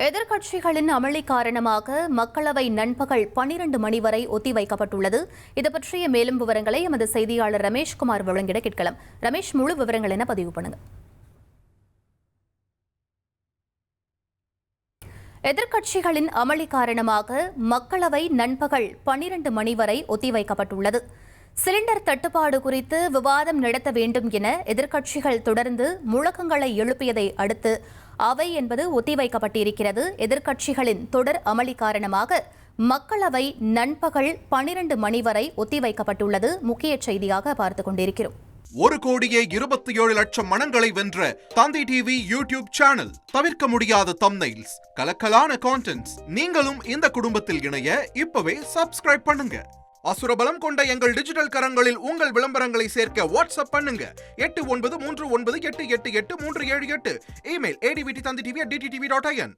எதிர்க்கட்சிகளின் அமளி காரணமாக மக்களவை நண்பகல் 12 மணி வரை ஒத்திவைக்கப்பட்டுள்ளது. இது பற்றிய மேலும் விவரங்களை எமது செய்தியாளர் ரமேஷ்குமார் வழங்கிட கேட்கலாம். ரமேஷ், முழு விவரங்கள் என்ன பதிவு பண்ணுங்க. எதிர்க்கட்சிகளின் அமளி காரணமாக மக்களவை நண்பகல் 12 மணி வரை ஒத்திவைக்கப்பட்டுள்ளது. சிலிண்டர் தட்டுப்பாடு குறித்து விவாதம் நடத்த வேண்டும் என எதிர்க்கட்சிகள் தொடர்ந்து முழக்கங்களை எழுப்பியதை அடுத்து அவை என்பது ஒத்திவைக்கப்பட்டிருக்கிறது. எதிர்க்கட்சிகளின் தொடர் அமளி காரணமாக மக்களவை நண்பகல் 12 மணி வரை ஒத்திவைக்கப்பட்டுள்ளது. முக்கிய செய்தியாக பார்த்துக் கொண்டிருக்கிறோம். 1,27,00,000 மனங்களை வென்ற தந்தி டிவி யூடியூப் சேனல். தவிர்க்க முடியாத தம்ப்நெயில்ஸ், கலக்கலான கான்டென்ட்ஸ். நீங்களும் இந்த குடும்பத்தில் இணைய இப்பவே சப்ஸ்கிரைப் பண்ணுங்க. அசுரபலம் கொண்ட எங்கள் டிஜிட்டல் கரங்களில் உங்கள் விளம்பரங்களை சேர்க்க வாட்ஸ்அப் பண்ணுங்க. 8939888838. Email advtthanditv@dttv.in.